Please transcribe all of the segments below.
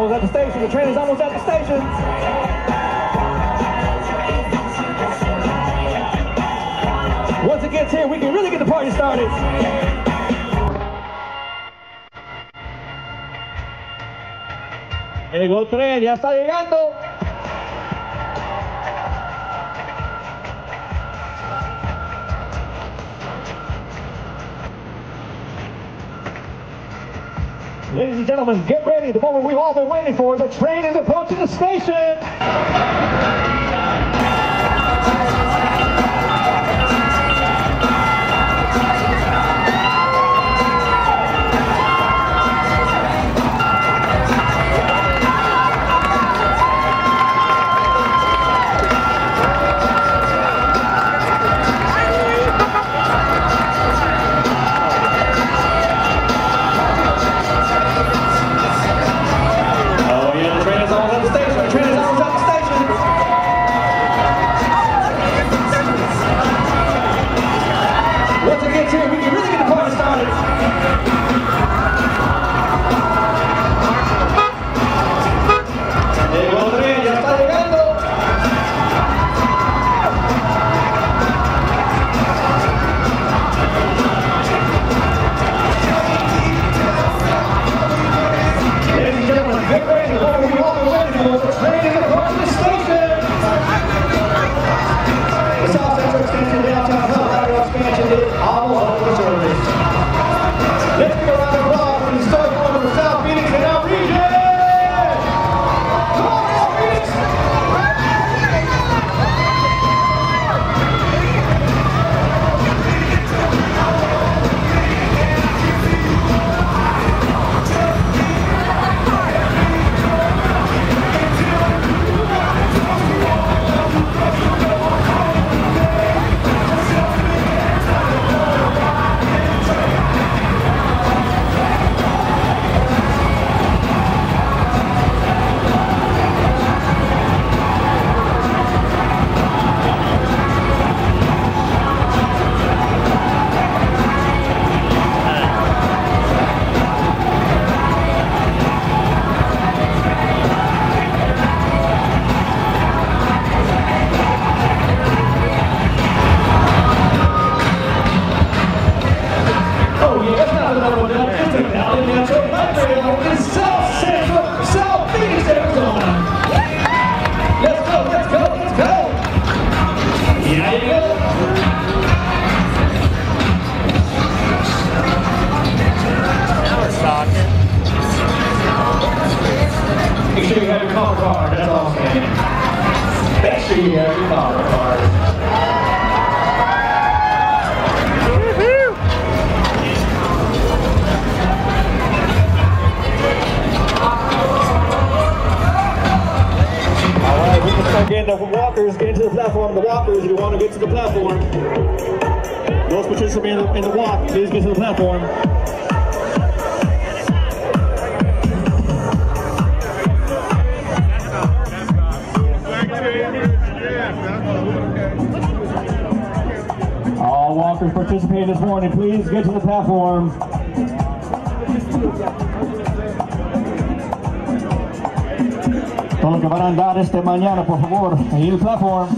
almost at the station. The train is almost at the station. Once it gets here, we can really get the party started. El tren ya está llegando. Ladies and gentlemen, get ready. The moment we've all been waiting for. The train is approaching the station. Make sure you have your car card, that's all I'm saying. Make sure you have your car card. Alright, we can start getting the walkers, get into the platform. The walkers, if you want to get to the platform. Those participating in the walk, please get to the platform. All walkers participating this morning, please get to the platform. Todos los que van a andar mañana, por favor, ahí en el platform.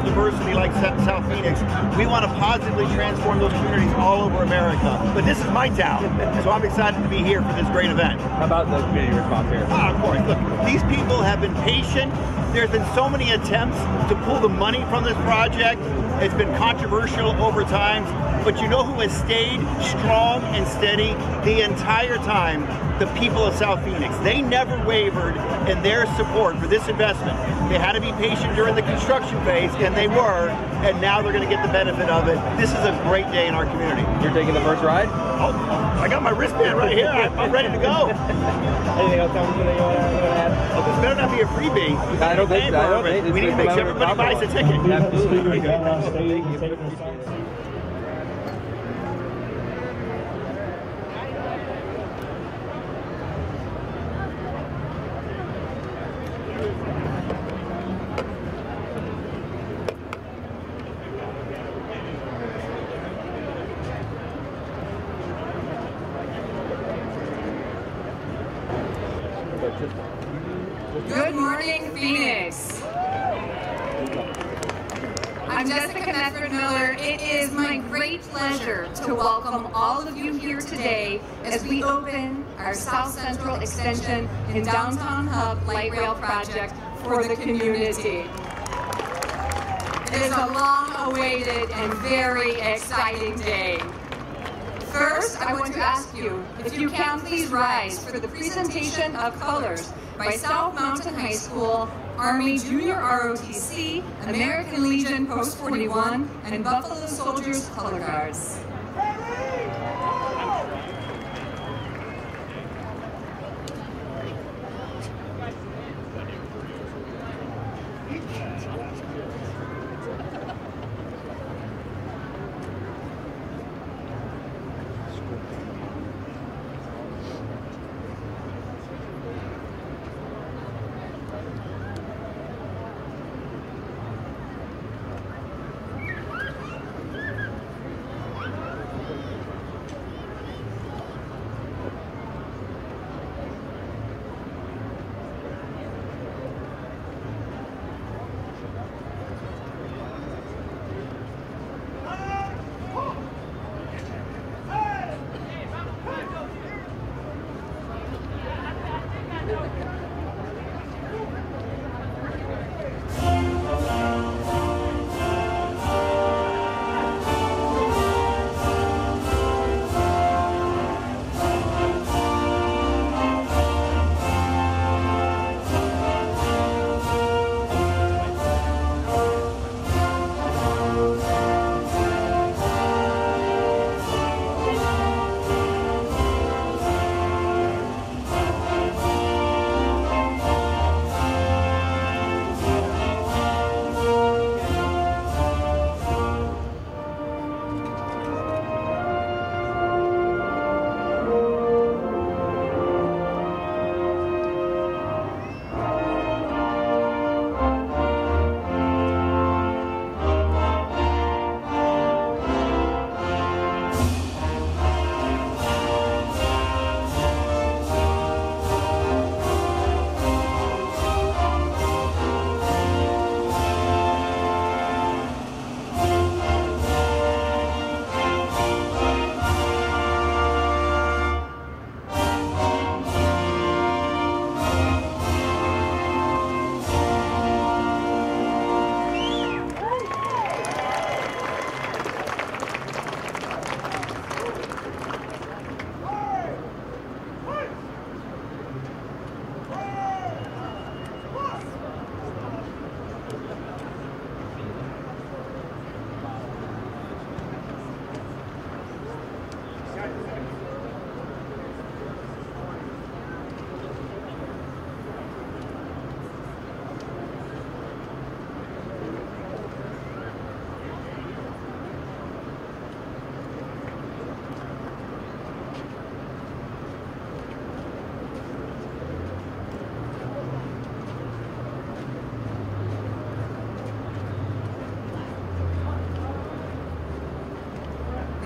Diversity like South Phoenix, we want to positively transform those communities all over America. But this is my town, so I'm excited to be here for this great event. How about the community response here? Of course. Look, these people have been patient. There's been so many attempts to pull the money from this project. It's been controversial over time, but you know who has stayed strong and steady the entire time? The people of South Phoenix. They never wavered in their support for this investment. They had to be patient during the construction phase, and they were, and now they're going to get the benefit of it. This is a great day in our community. You're taking the first ride? Oh, I got my wristband right here. I'm ready to go. Anything else you want to add? Oh, this better not be a freebie. I don't think so. We need to make sure everybody buys a ticket. Absolutely. Good morning, Phoenix. I'm Jessica Method-Miller. It is my great pleasure to welcome all of you here today as we open our South Central Extension and Downtown Hub Light Rail project for the community. It is a long-awaited and very exciting day. First, I want to ask you if you can please rise for the presentation of colors by South Mountain High School, Army Junior ROTC, American Legion Post 41, and Buffalo Soldiers Color Guards.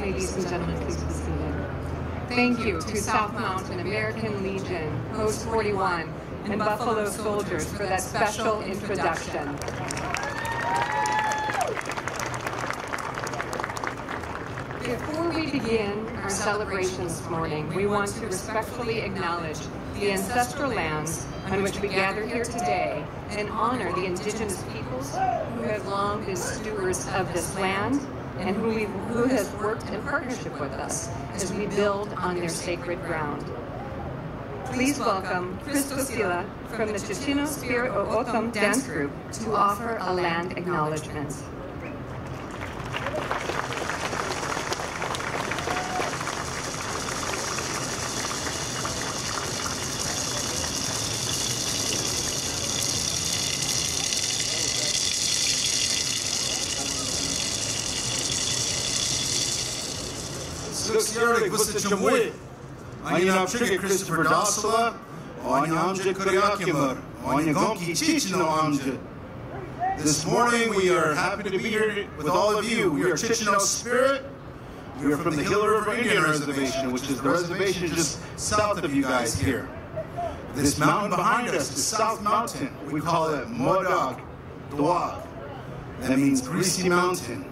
Ladies and gentlemen, please be seated. Thank you to South Mountain, American Legion, Post 41, and Buffalo Soldiers for that special introduction. Before we begin our celebration this morning, we want to respectfully acknowledge the ancestral lands on which we gather here today and honor the indigenous peoples who have long been stewards of this land and who has worked in partnership with us as we build on their sacred ground. Please welcome Christo Sila from the Ticino Spirit o Othom Dance Group to offer a land acknowledgement. Slick Gustichamwe, Anya Trigger Christopher Dasala, Anya Amjad Koryakimur, Anya Gonki Chichino Amjad. This morning we are happy to be here with all of you. We are Chichino Spirit. We are from the Gila River Indian Reservation, which is the reservation just south of you guys here. This mountain behind us is South Mountain. We call it Modog Dwag. That means Greasy Mountain.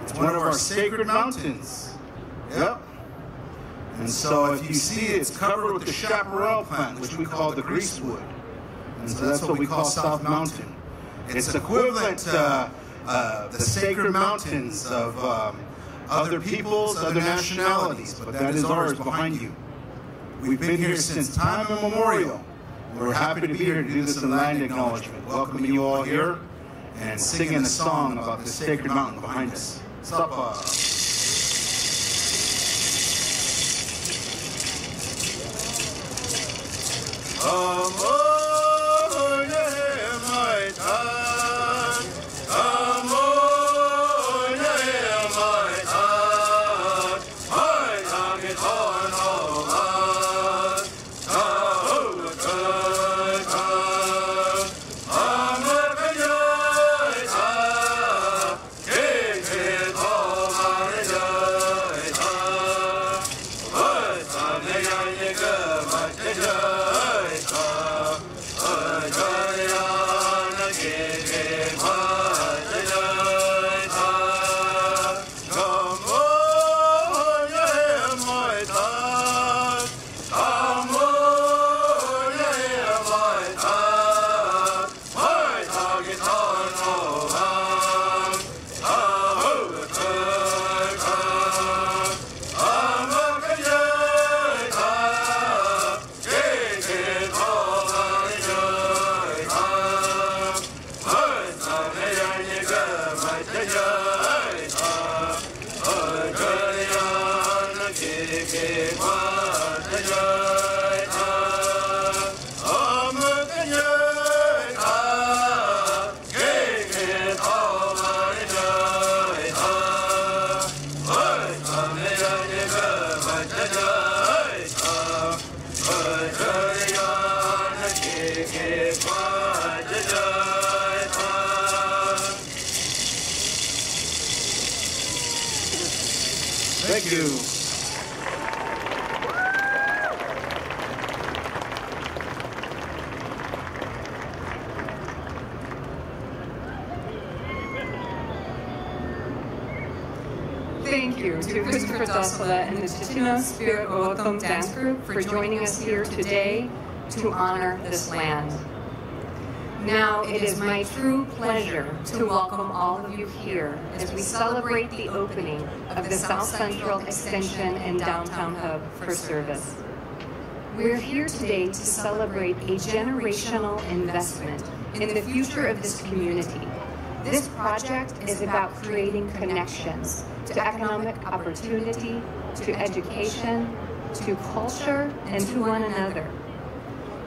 It's one of our sacred mountains. Yep. And so if you see it's covered with the chaparral plant, which we call the greasewood. And so that's what we call South Mountain. It's equivalent to the sacred mountains of other peoples, other nationalities, but that is ours behind you. We've been here since time immemorial. We're happy to be here to do this in land acknowledgement, welcoming you all here and singing a song about the sacred mountain behind us. Sapa. Thank you. Thank you to Christopher Dasala and the Ticino Spirit o Othom Dance Group for joining us here today to honor this land. Now it is my true pleasure to welcome all of you here as we celebrate the opening of the South Central Extension and Downtown Hub for service. We're here today to celebrate a generational investment in the future of this community. This project is about creating connections to economic opportunity, to education, to culture, and to one another.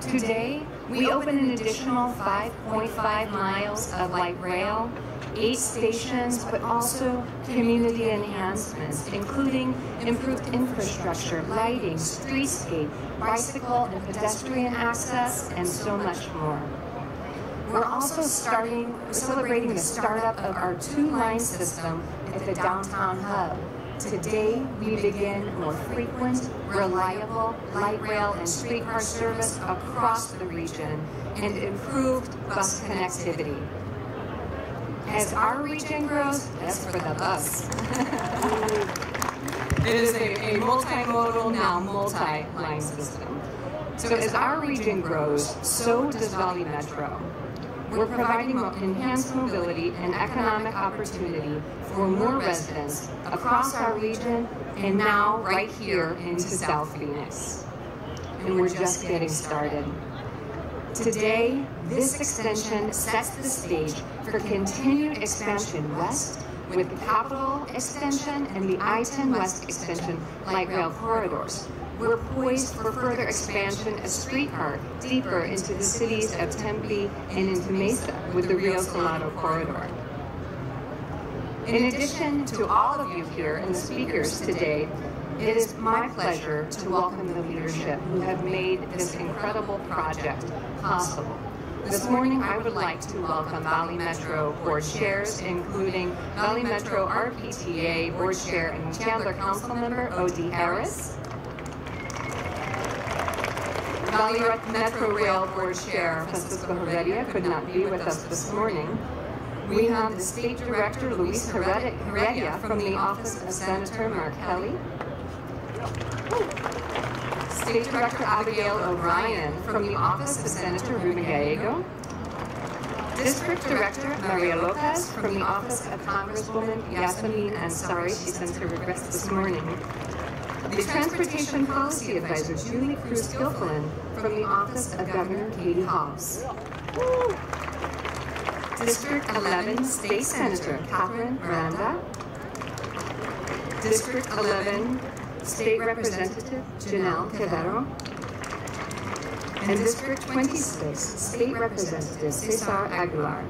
Today, we open an additional 5.5 miles of light rail, 8 stations, but also community enhancements, including improved infrastructure, lighting, streetscape, bicycle and pedestrian access, and so much more. We're also celebrating the startup of our 2-line system at the Downtown Hub, Today, we begin more frequent, reliable light rail and streetcar service across the region and improved bus connectivity. As our region grows, that's for the bus. It is a multimodal, now multi-line system. So as our region grows, so does Valley Metro. We're providing enhanced mobility and economic opportunity for more residents across our region and now right here into South Phoenix. And we're just getting started. Today, this extension sets the stage for continued expansion west with the Capital Extension and the I-10 West Extension light rail corridors. We're poised for further expansion of streetcar deeper into the cities of Tempe and into Mesa with the Rio Salado corridor. In addition to all of you here and the speakers today, it is my pleasure to welcome the leadership who have made this incredible project possible. This morning, I would like to welcome Valley Metro Board Chairs, including Valley Metro RPTA Board Chair and Chandler Council Member O.D. Harris, Valley Metro Rail Board Chair Francisco Heredia could not be with us this morning. We have the State Director Luis Heredia from the Office of Senator Mark Kelly, State Director Abigail O'Brien from the Office of Senator Ruben Gallego, District Director Maria Lopez from the Office of Congresswoman Yasmin Ansari, she sent her regrets this morning, the Transportation Policy Advisor Julie Cruz-Gilfillan from the Office of Governor Katie Hobbs, District 11 State Senator Catherine Miranda, District 11 State Representative Janelle Quevedo, and District 26 State Representative Cesar Aguilar.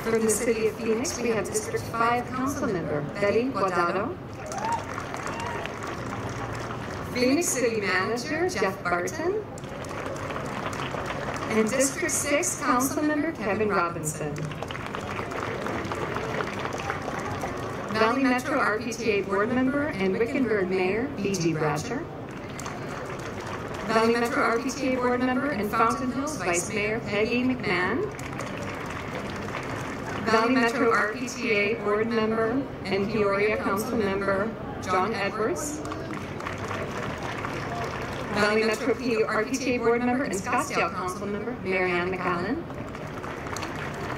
From the City of Phoenix, we have District 5 Council Member Betty Guardado, Phoenix City Manager Jeff Barton, and District 6 Council Member Kevin Robinson. Valley Metro RPTA Board Member and Wickenburg Mayor B.G. Bratcher, Valley Metro RPTA Board Member and Fountain Hills Vice Mayor Peggy McMahon, Valley Metro RPTA Board Member and Peoria Council Member John Edwards, Valley Metro RPTA Board Member and Scottsdale Council Member Marianne McAllen,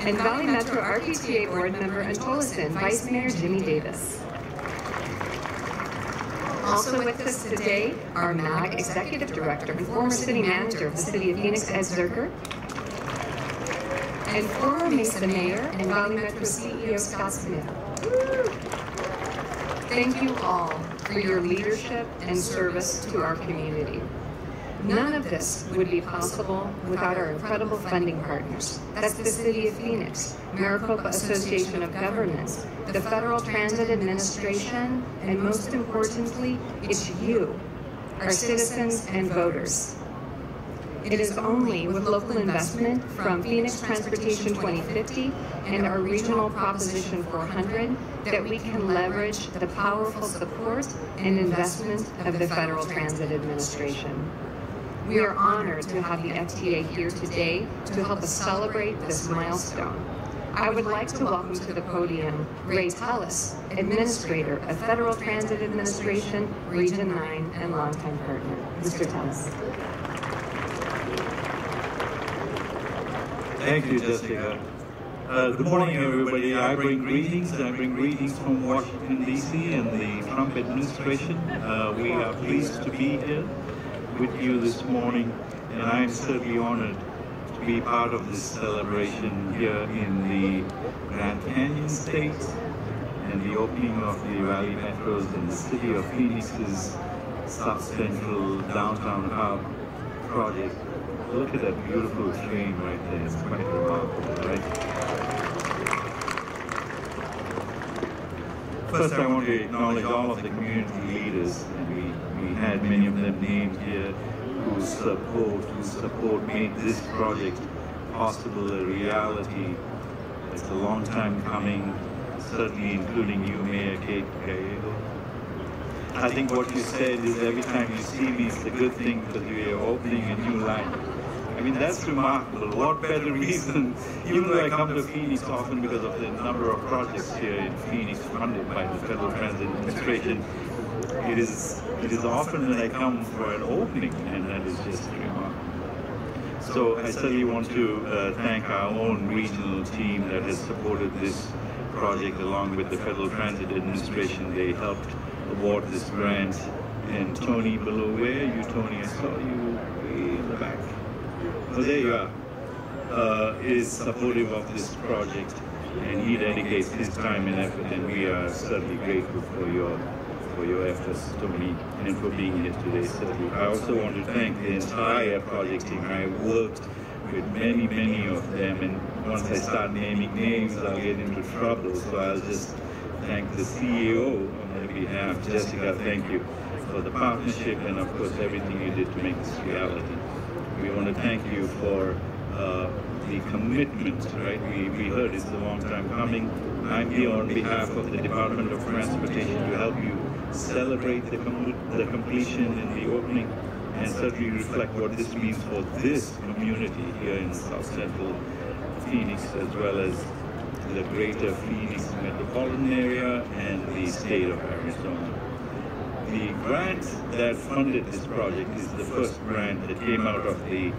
and Valley Metro RPTA Board Member and Tolleson Vice Mayor Jimmy Davis. Also with us today are MAG Executive Director and former City Manager of the City of Phoenix, Ed Zerker, and former Mesa Mayor and Valley Metro CEO Scott Smith. Thank you all for your leadership and service to our community. None of this would be possible without our incredible funding partners. That's the City of Phoenix, Maricopa Association of Governments, the Federal Transit Administration, and most importantly, it's you, our citizens and voters. It is only with local investment from Phoenix Transportation 2050 and our regional Proposition 400 that we can leverage the powerful support and investment of the Federal Transit Administration. We are honored to have the FTA here today to help us celebrate this milestone. I would like to welcome to the podium Ray Tallis, Administrator of Federal Transit Administration, Region 9, and longtime partner. Mr. Tallis. Thank you, Jessica. Good morning, everybody. I bring greetings from Washington, D.C. and the Trump administration. We are pleased to be here with you this morning, and I'm certainly honored to be part of this celebration here in the Grand Canyon State and the opening of the Valley Metros in the City of Phoenix's South Central Downtown Hub project. Look at that beautiful train right there. It's quite remarkable, right? First, I want to acknowledge all of the community leaders, and we had many of them named here, whose support made this project possible, a reality. It's a long time coming. certainly including you, Mayor Kate Gallego. I think what you said is every time you see me, it's a good thing because we are opening a new line. I mean, that's remarkable. What better reason, even though I come to Phoenix often because of the number of projects here in Phoenix funded by the Federal Transit Administration, it is often that I come for an opening, and that is just remarkable. So I certainly want to thank our own regional team that has supported this project along with the Federal Transit Administration. They helped award this grant. And Tony below, where are you, Tony? I saw you way in the back. Oh, there you are. Is supportive of this project, and he dedicates his time and effort, and we are certainly grateful for your efforts, Tony, and for being here today, certainly. I also want to thank the entire project team. I worked with many, many of them, and once I start naming names, I'll get into trouble, so I'll just thank the CEO on their behalf. Jessica, thank you for the partnership and, of course, everything you did to make this reality. We want to thank you for the commitment, right? We heard it's a long time coming. I'm here on behalf of the Department of Transportation to help you celebrate the completion and the opening, and certainly reflect what this means for this community here in South Central Phoenix, as well as the greater Phoenix metropolitan area and the state of Arizona. The grant that funded this project is the first grant that came out of the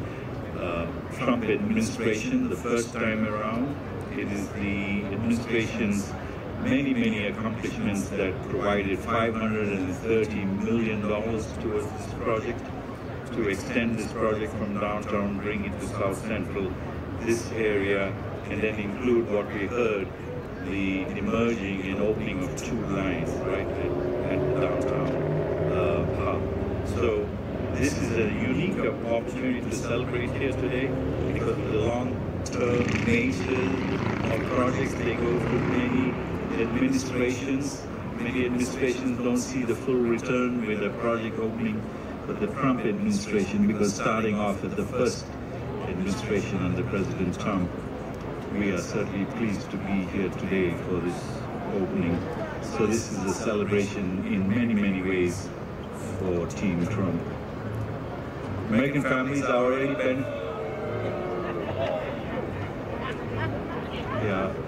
Trump administration the first time around. It is the administration's many, many accomplishments that provided $530 million towards this project, to extend this project from downtown, bring it to South Central, this area, and then include what we heard, the emerging and opening of 2 lines right at downtown hub. So this is a unique opportunity to celebrate here today because of the long-term nature of projects. They go through many administrations. Many administrations don't see the full return with a project opening, but the Trump administration, because starting off at the first administration under President Trump, we are certainly pleased to be here today for this opening. So this is a celebration in many, many ways for Team Trump. American families are already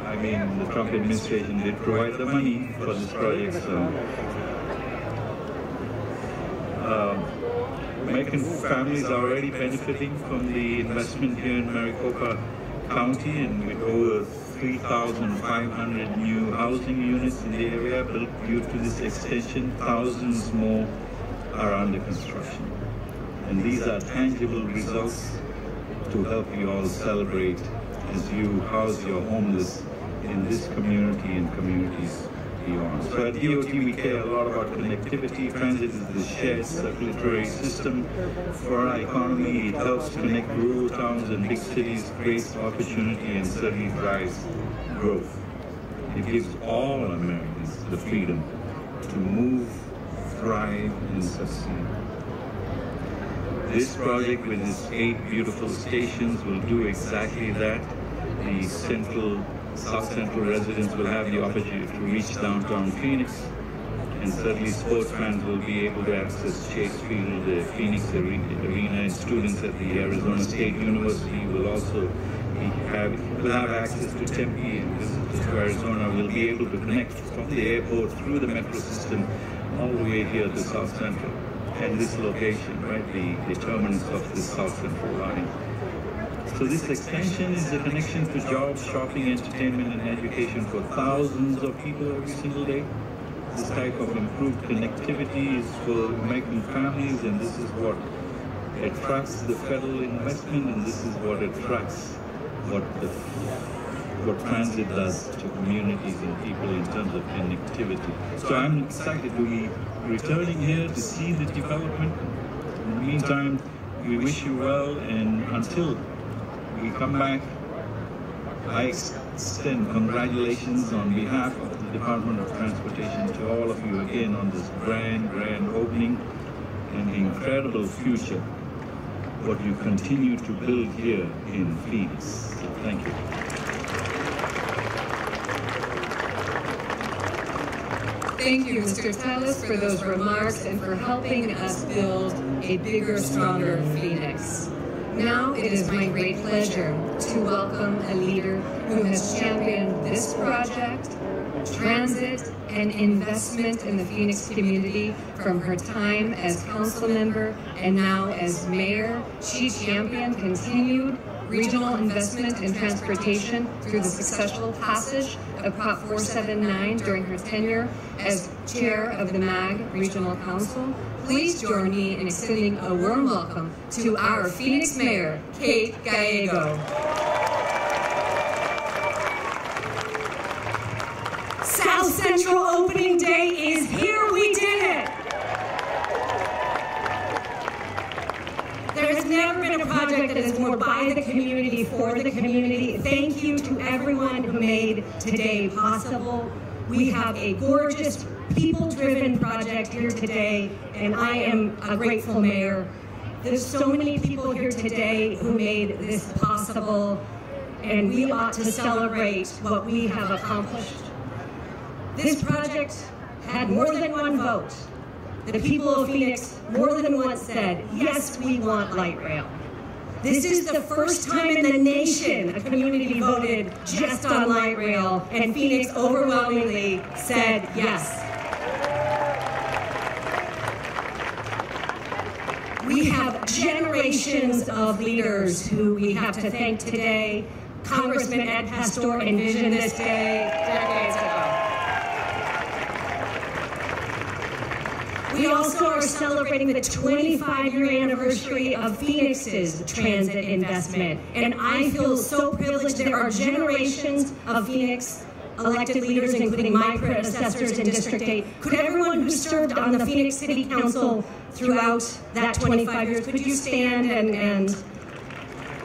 I mean, the Trump administration did provide the money for this project, so American families are already benefiting from the investment here in Maricopa County, and with over 3,500 new housing units in the area built due to this extension, thousands more are under construction. And these are tangible results to help you all celebrate as you house your homeless in this community and communities beyond. So at DOT, we care a lot about connectivity. Transit is the shared circulatory system for our economy. It helps connect rural towns and big cities, creates opportunity, and certainly drives growth. It gives all Americans the freedom to move, thrive, and succeed. This project with its 8 beautiful stations will do exactly that. The South Central residents will have the opportunity to reach downtown Phoenix, and certainly sports fans will be able to access Chase Field, the Phoenix Arena, and students at the Arizona State University will also have access to Tempe, and visitors to Arizona will be able to connect from the airport through the metro system all the way here to South Central. And this location, right, the terminus of this South Central line. So this extension is a connection to jobs, shopping, entertainment, and education for thousands of people every single day. This type of improved connectivity is for American families, and this is what attracts the federal investment, and this is what attracts what transit does to communities and people in terms of connectivity. So I'm excited to be returning here to see the development. In the meantime, we wish you well, and until we come back, I extend congratulations on behalf of the Department of Transportation to all of you again on this grand opening and the incredible future, what you continue to build here in Phoenix. So thank you. Thank you, Mr. Tellis, for those remarks and for helping us build a bigger, stronger Phoenix. Now it is my great pleasure to welcome a leader who has championed this project, transit, and investment in the Phoenix community from her time as council member and now as mayor. She championed continued regional investment in transportation through the successful passage of Prop 479 during her tenure as chair of the MAG Regional Council. Please join me in extending a warm welcome to our Phoenix Mayor, Kate Gallego. South Central opening day is here. We did it. There has never been a project that is more by the community, for the community. Thank you to everyone who made today possible. We have a gorgeous, people-driven project here today, and I am a grateful mayor. There's so many people here today who made this possible, and we ought to celebrate what we have accomplished. This project had more than one vote. The people of Phoenix more than once said, yes, we want light rail. This is the first time in the nation a community voted just on light rail, and Phoenix overwhelmingly said yes. We have generations of leaders who we have to thank today. Congressman Ed Pastor envisioned this day decades ago. We also are celebrating the 25-year anniversary of Phoenix's transit investment. And I feel so privileged. There are generations of Phoenix elected leaders, including my predecessors in District 8. Could everyone who served on the Phoenix City Council throughout that 25 years, could you stand and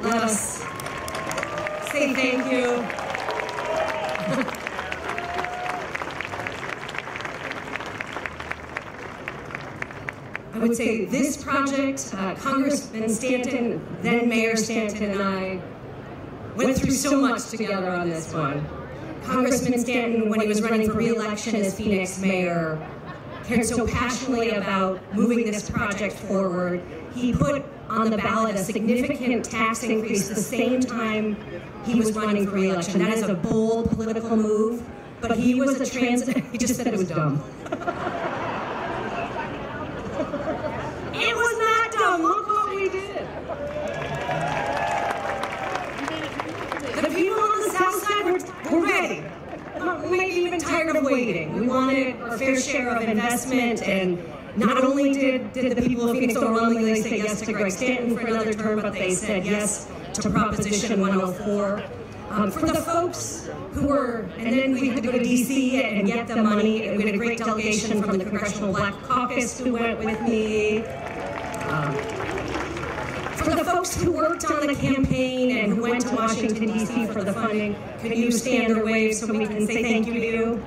let us say thank you? I would say this project, Congressman Stanton, then Mayor Stanton, and I went through so much together on this one. Congressman Stanton, when he was running for re-election as Phoenix mayor, cared so passionately about moving this project forward. He put on the ballot a significant tax increase the same time he was running for re-election. That is a bold political move, but he was a he just said it was dumb. It was not dumb. Look what we did. The people on the South Side were ready. Maybe even tired of waiting. We wanted our fair share of investment, and not only did the people of Phoenix overwhelmingly say yes to Greg Stanton for another term, but they said yes to Proposition 104. For the folks who were, and then we had to go to DC and get the money. We had a great delegation from the Congressional Black Caucus who went with me. For the folks who worked on the campaign and who went to Washington, D.C. for the funding, can you stand or wave so we can say thank you to you?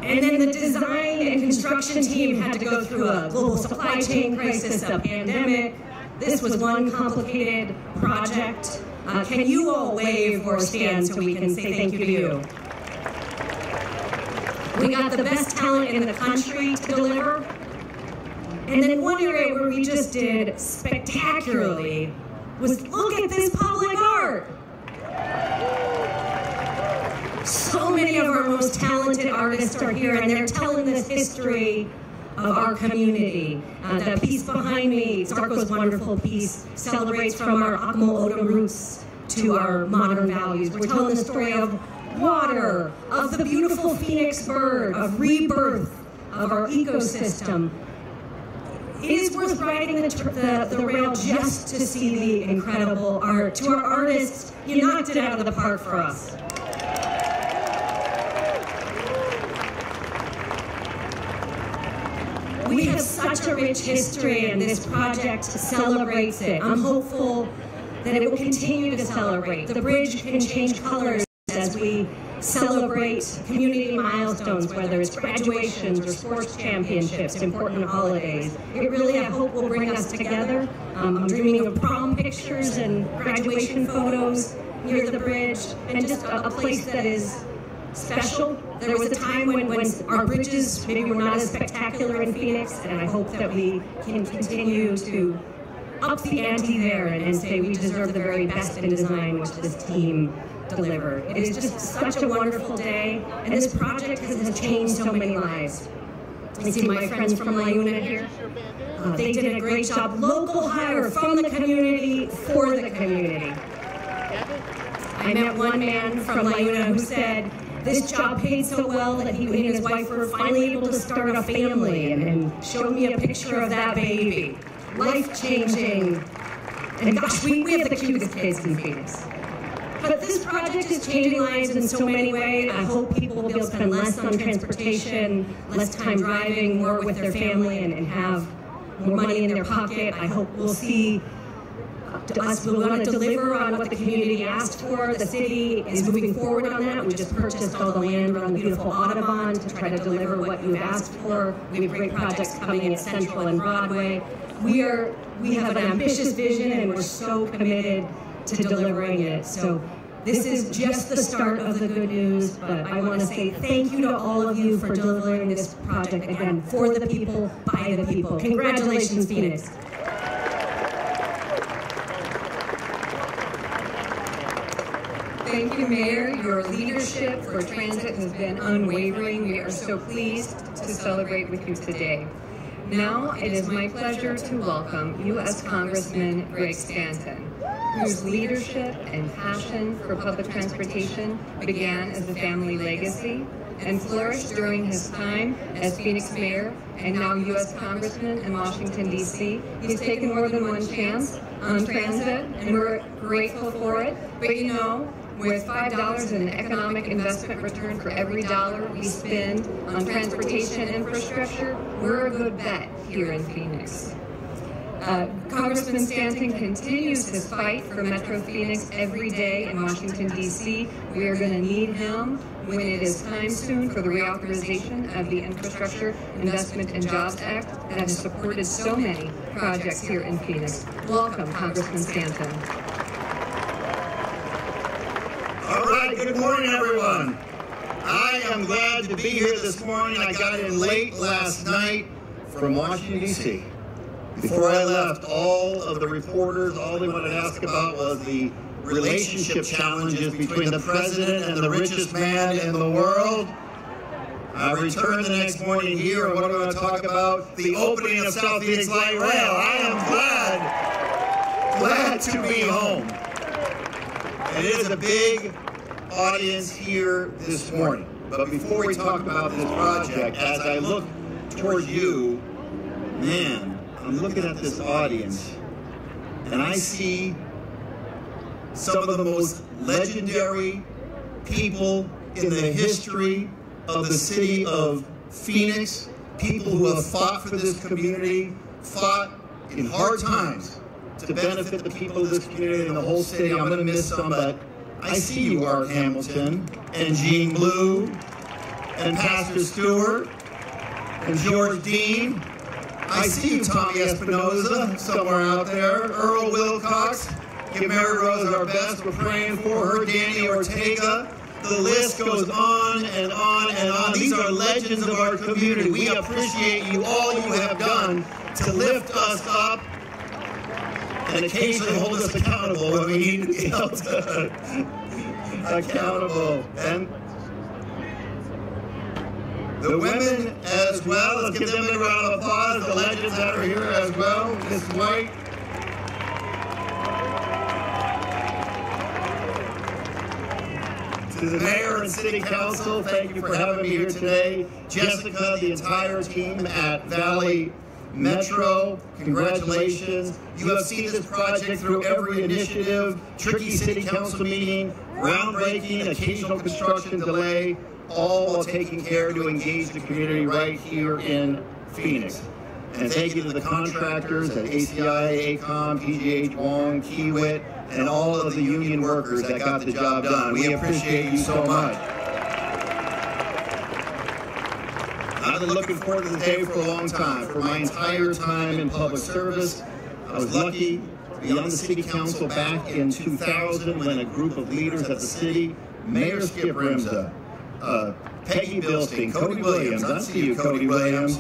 And then the design and construction team had to go through a global supply chain crisis, a pandemic. This was one complicated project. Can you all wave or stand so we can say thank you to you? We got the best talent in the country to deliver. And then one area where we just did spectacularly was look at this public art. So many of our most talented artists are here, and they're telling this history of our community. The piece behind me, Zarko's wonderful piece, celebrates from our Akmo Oda roots to our modern values. We're telling the story of water, of the beautiful Phoenix bird, of rebirth, of our ecosystem. It is worth riding the rail just to see the incredible art. To our artists, you knocked it out of the park for us. We have such a rich history, and this project celebrates it. I'm hopeful that it will continue to celebrate. The bridge can change colors as we celebrate community milestones, whether it's graduations or sports championships, important holidays. It really, I hope, will bring us together. I'm dreaming of prom pictures and graduation photos near the bridge, and just a place that is special. There was a time when our bridges maybe were not as spectacular in Phoenix, and I hope that we can continue to up the ante there and say we deserve the very best in design, which this team delivered. It is just such a wonderful day, and this project has changed so many lives. I see my friends from LiUNA here. They did a great job. Local hire from the community for the community. I met one man from LiUNA who said this job paid so well that he and his wife were finally able to start a family, and showed me a picture of that baby. Life-changing. And gosh, we have the cutest kids in Phoenix. But this project is changing lives in so many ways. I hope people will be able to spend less on transportation, less time driving, more with their family, and have more money in their pocket. I hope we'll see us will want to deliver on what the community asked for. The city is moving forward on that. We just purchased all the land around the beautiful Audubon to try to deliver what you've asked for. We have great projects coming at Central and Broadway. We have an ambitious vision, and we're so committed to delivering it. So this is just the start of the good news, but I want to say thank you to all of you for delivering this project, again, for the people, by the people. Congratulations, Phoenix. Thank you, Mayor. Your leadership for transit has been unwavering. We are so pleased to celebrate with you today. Now it is my pleasure to welcome U.S. Congressman Greg Stanton, whose leadership and passion for public transportation began as a family legacy and flourished during his time as Phoenix Mayor and now U.S. Congressman in Washington, D.C. He's taken more than one chance on transit, and we're grateful for it. But you know, with $5 in economic investment return for every dollar we spend on transportation infrastructure, we're a good bet here in Phoenix. Congressman Stanton continues his fight for Metro Phoenix every day in Washington, D.C. We are going to need him when it is time soon for the reauthorization of the Infrastructure Investment and Jobs Act that has supported so many projects here in Phoenix. Welcome, Congressman Stanton. All right, good morning, everyone. I am glad to be here this morning. I got in late last night from Washington, D.C. Before I left, all of the reporters, all they wanted to ask about was the relationship challenges between the president and the richest man in the world. I returned the next morning here, and what do I want to talk about? The opening of South Phoenix Light Rail. I am glad to be home. It is a big audience here this morning. But before we talk about this project, as I look towards you, man, I'm looking at this audience, and I see some of the most legendary people in the history of the city of Phoenix, people who have fought for this community, fought in hard times to benefit the people of this community and the whole city. I'm going to miss some, but I see you, Art Hamilton, and Jean Blue, and Pastor Stewart, and George Dean. I see you, Tommy Espinoza, somewhere out there. Earl Wilcox. Give Mary Rose our best. We're praying for her. Danny Ortega. The list goes on and on and on. These are legends of our community. We appreciate you, all you have done to lift us up and occasionally hold us accountable when we need to be held accountable. And the women as well, let's give them a round of applause, the legends that are here as well. Miss White. To the mayor and city council, thank you for having me here today. Jessica, the entire team at Valley Metro, congratulations. You have seen this project through every initiative, tricky city council meeting, groundbreaking, occasional construction delay, all while taking care to engage the community right here in Phoenix. And thank you to the contractors at ACI, ACOM, PGH, Wong, Kiewit, and all of the union workers that got the job done. We appreciate you so much. been looking forward to this day for a long time. For my entire time in public service, I was lucky to be on the city council back in 2000 when a group of leaders at the city, Mayor Skip Rimza, Peggy Bilstein, Cody Williams, I see you, Cody Williams,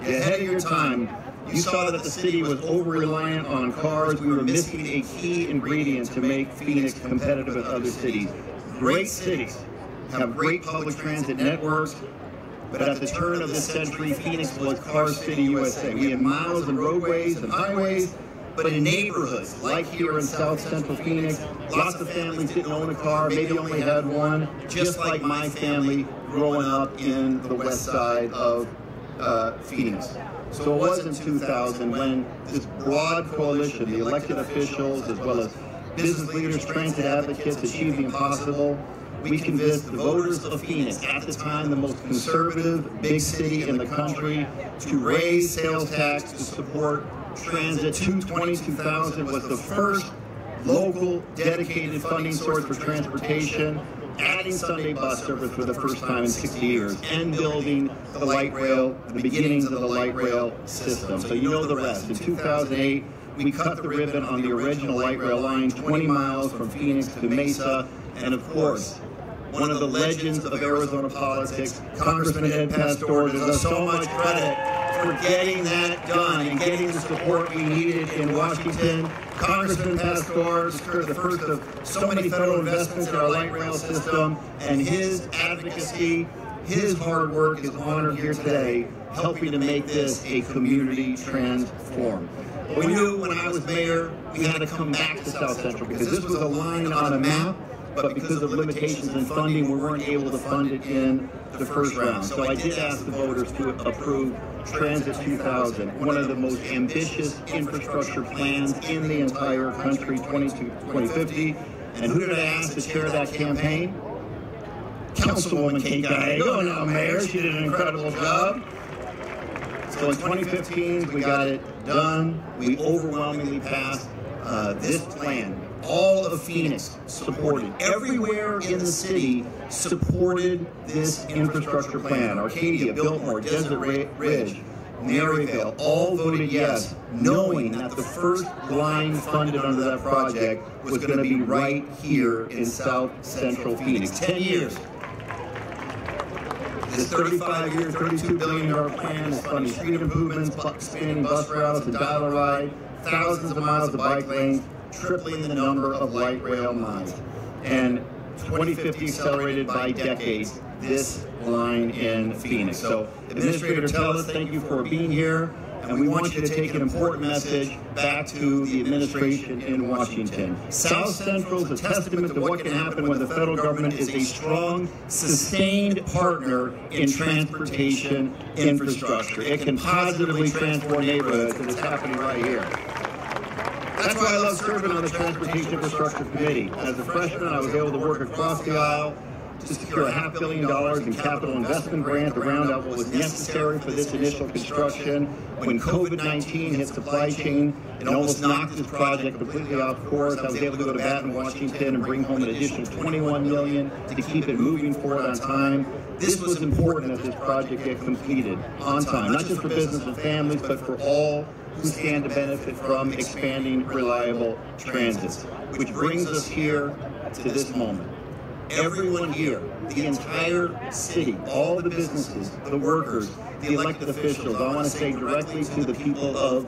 you're ahead of your time. You saw that the city was over-reliant on cars. We were missing a key ingredient to make Phoenix competitive with other cities. Great cities have great public transit networks, but at the turn of this century, Phoenix was Car City, USA. We have miles and roadways and highways, but in neighborhoods like here in South Central Phoenix, lots of families didn't own a car, maybe only had one, just like my family growing up in the west side of Phoenix. So it was in 2000 when this broad coalition, the elected officials as well as business leaders, transit advocates, achieved the impossible. We convinced the voters of Phoenix, at the time the most conservative big city in the country, to raise sales tax to support transit. 2000 was the first local dedicated funding source for transportation, adding Sunday bus service for the first time in 60 years, and building the light rail, the beginnings of the light rail system. So you know the rest. In 2008, we cut the ribbon on the original light rail line, 20 miles from Phoenix to Mesa, and of course, one of the legends of Arizona politics, Congressman Ed Pastor, deserves so much credit for getting that done and getting the support we needed in Washington. Congressman Pastor secured the first of so many federal investments in our light rail system, and his advocacy, his hard work is honored here today, helping to make this a community transform. We knew when I was mayor, we had to come back to South Central because this was a line on a map, but because of limitations in funding, we weren't able to fund it in the first round. So I did ask the voters to approve Transit 2000, one of the most ambitious infrastructure plans in the entire country, 2050. And who did I ask to chair that campaign? Councilwoman Kate Gallego, now mayor. She did an incredible job. So in 2015, we got it done. We overwhelmingly passed this plan. All of Phoenix supported. Everywhere in the city supported this infrastructure plan. Arcadia, Biltmore, Desert Ridge, Maryvale, all voted yes, knowing that the first line funded under that project was going to be right here in South Central Phoenix. 10 years. This 35-year, $32 billion plan is funding street improvements, expanding bus routes and dial-a-ride, thousands of miles of bike lanes, tripling the number of light rail miles. And 2050 accelerated by decades this line in Phoenix. So, Administrator Tellez, thank you for being here. And we want you to take an important message back to the administration in Washington. South Central is a testament to what can happen when the federal government is a strong, sustained partner in transportation infrastructure. It can positively transform neighborhoods, and it's happening right here. That's why I love serving on the Transportation Infrastructure Committee. As a freshman, I was able to work across the aisle to secure $500 million in capital investment grant to round out what was necessary for this initial construction. When COVID-19 hit supply chain, it almost knocked this project completely off course. I was able to go to Baton, Washington, and bring home an additional $21 million to keep it moving forward on time. This was important that this project get completed on time, not just for business and families, but for all who stand to benefit from expanding reliable transit. Which brings us here to this moment. Everyone here, the entire city, all the businesses, the workers, the elected officials, I want to say directly to the people of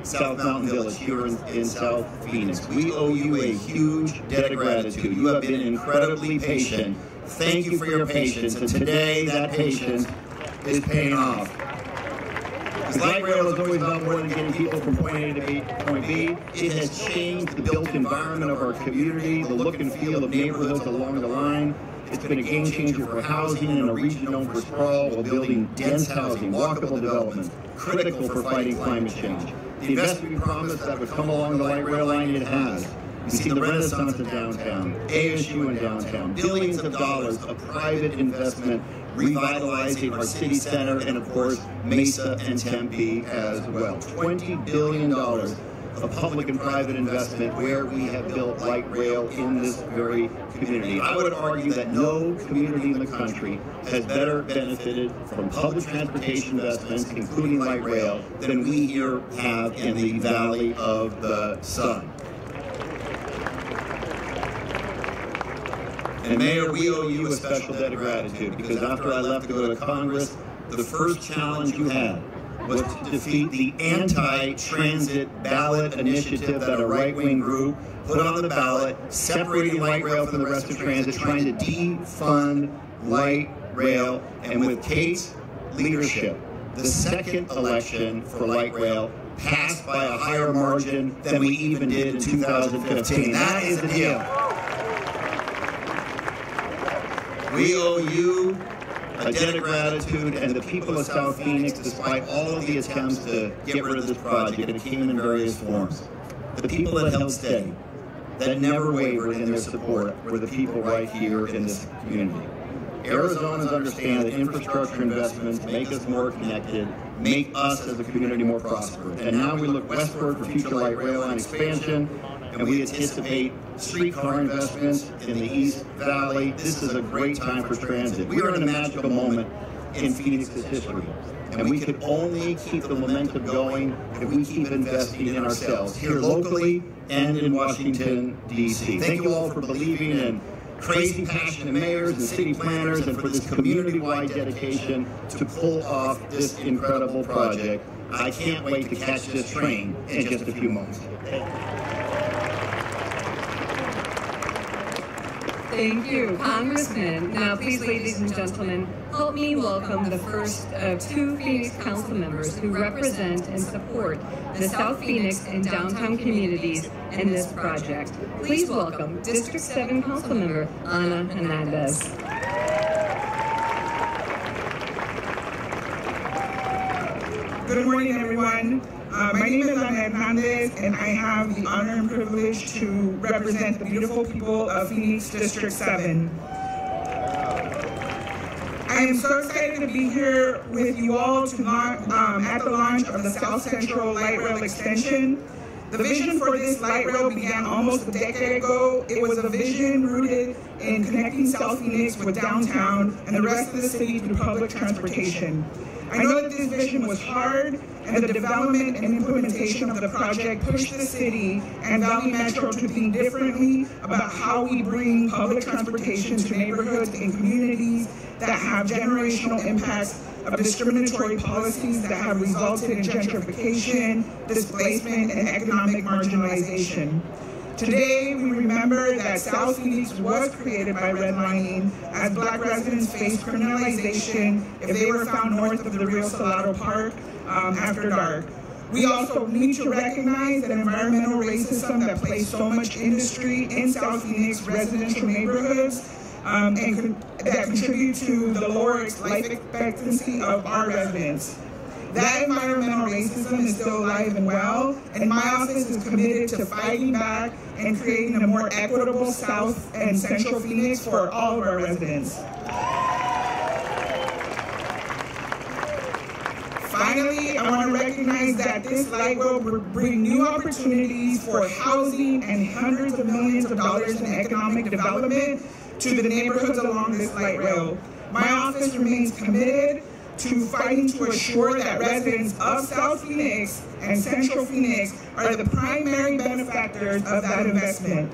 South Mountain Village here in South Phoenix. We owe you a huge debt of gratitude. You have been incredibly patient. Thank you for your patience, and today that patience is paying off. Because light rail is always about more than getting people from point A to point B. It has changed the built environment of our community, the look and feel of neighborhoods along the line. It's been a game changer for housing in a region known for sprawl while building dense housing, walkable development, critical for fighting climate change. The investment we promised that would come along the light rail line, it has. We've seen the renaissance of downtown, ASU in downtown, billions of dollars of private investment revitalizing our city center, and of course, Mesa and Tempe as well. $20 billion of public and private investment where we have built light rail in this very community. I would argue that no community in the country has better benefited from public transportation investments, including light rail, than we here have in the Valley of the Sun. And Mayor, we owe you a special debt of gratitude, because after I left to go to Congress, the first challenge you had was to defeat the anti-transit ballot initiative that a right-wing group put on the ballot, separating light rail from the rest of transit, trying to defund light rail. And with Kate's leadership, the second election for light rail passed by a higher margin than we even did in 2015. That is the deal. We owe you a debt of gratitude, and the people of South Phoenix, despite all of the attempts to get rid of this project, it came in various forms. The people that held steady, that never wavered in their support, were the people right here in this community. Arizonans understand that infrastructure investments make us more connected, make us as a community more prosperous. And now we look westward for future light rail line expansion, and we anticipate streetcar investments in the East Valley. This is a great time for transit. We are in a magical moment in Phoenix's history, and we can only keep the momentum going if we keep investing in ourselves here locally and in Washington, D.C. Thank you all for believing in crazy, passionate mayors and city planners, and for this community-wide dedication to pull off this incredible project. I can't wait to catch this train in just a few moments. Thank you, Congressman. Now, please, ladies and gentlemen, help me welcome the first of two Phoenix council members who represent and support the South Phoenix and downtown communities in this project. Please welcome District 7 Councilmember Ana Hernandez. Good morning, everyone. My name is Ana Hernandez, and I have the honor and privilege to represent the beautiful people of Phoenix District 7. I am so excited to be here with you all to at the launch of the South Central Light Rail Extension. The vision for this light rail began almost a decade ago. It was a vision rooted in connecting South Phoenix with downtown and the rest of the city through public transportation. I know that this vision was hard, and the development and implementation of the project pushed the city and Valley Metro to think differently about how we bring public transportation to neighborhoods and communities that have generational impacts of discriminatory policies that have resulted in gentrification, displacement, and economic marginalization. Today, we remember that South Phoenix was created by redlining as Black residents faced criminalization if they were found north of the Rio Salado Park after dark. We also need to recognize that environmental racism that places so much industry in South Phoenix residential neighborhoods and that contribute to the lower life expectancy of our residents. That environmental racism is still alive and well, and my office is committed to fighting back and creating a more equitable South and Central Phoenix for all of our residents. Finally, I want to recognize that this light rail will bring new opportunities for housing and hundreds of millions of dollars in economic development to the neighborhoods along this light rail. My office remains committed to fighting to assure that residents of South Phoenix and Central Phoenix are the primary benefactors of that investment.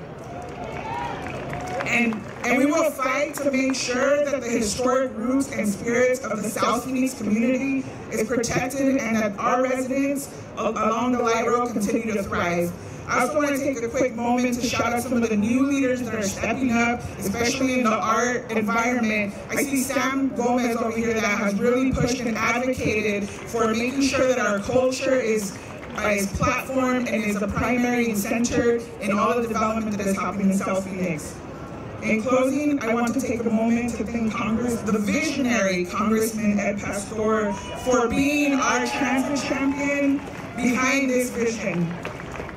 And we will fight to make sure that the historic roots and spirits of the South Phoenix community is protected and that our residents along the light rail continue to thrive. I also want to take a quick moment to shout out some of the new leaders that are stepping up, especially in the art environment. I see Sam Gomez over here that has really pushed and advocated for making sure that our culture is platformed and is a primary and centered in all the development that is happening in South Phoenix. In closing, I want to take a moment to thank the visionary Congressman Ed Pastor for being our transit champion behind this vision.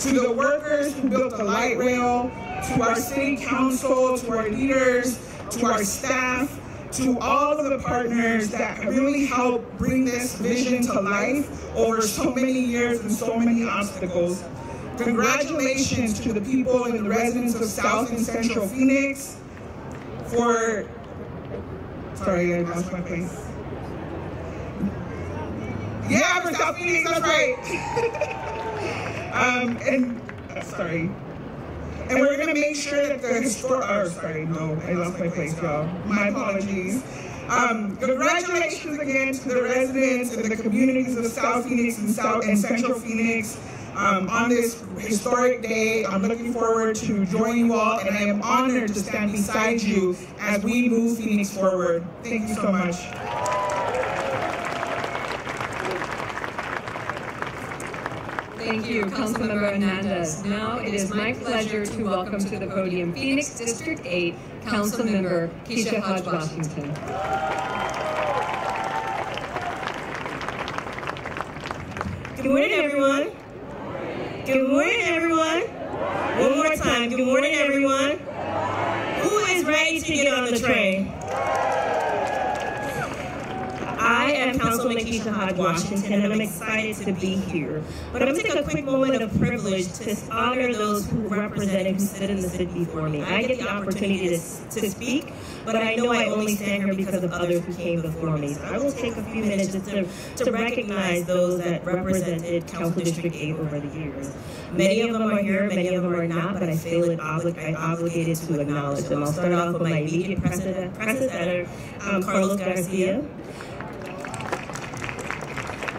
To the workers who built the light rail, to our city council, to our leaders, to our staff, to all of the partners that really helped bring this vision to life over so many years and so many obstacles. Congratulations to the people and the residents of South and Central Phoenix for, sorry, I lost my place. Yeah, for South Phoenix, that's right. And we're gonna make sure that the I lost my place, y'all. My apologies. Congratulations again to the residents and the communities of South Phoenix and Central Phoenix on this historic day. I'm looking forward to joining you all, and I am honored to stand beside you as we move Phoenix forward. Thank you so much. Thank you, Councilmember Hernandez. Now it is my pleasure to welcome to the podium Phoenix District 8 Councilmember Keisha Hodge-Washington. Good morning, everyone. Good morning, everyone. One more time. Good morning, everyone. Who is ready to get on the train? I am Councilman Keisha Hodge-Washington, and I'm excited to be here. But I'm going to take a quick moment of privilege to honor those who represent and who sit in the seat before me. I get the opportunity to speak, but I know I only stand here because of others who came before me. So I will take a few minutes just to recognize those that represented Council District 8 over the years. Many of them are here, many of them are not, but I feel obligated to acknowledge them. I'll start off with my immediate predecessor, Carlos Garcia,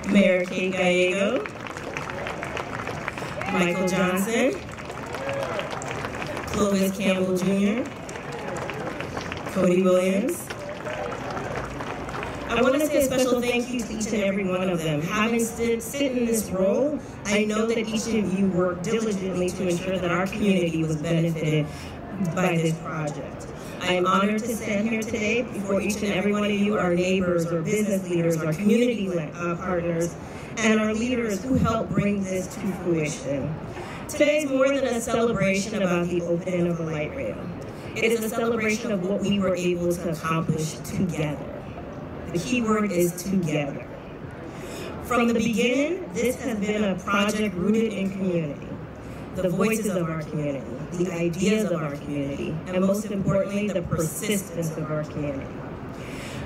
Mayor Kate Gallego, Michael Johnson, Clovis Campbell Jr., Cody Williams. I want to say a special thank you to each and every one of them. Having sit in this role, I know that each of you worked diligently to ensure that our community was benefited by this project. I am honored to stand here today before each and every one of you, our neighbors, our business leaders, our community partners, and our leaders who helped bring this to fruition. Today is more than a celebration about the opening of a light rail. It is a celebration of what we were able to accomplish together. The key word is together. From the beginning, this has been a project rooted in community, the voices of our community, the ideas of our community, and most importantly, the persistence of our community.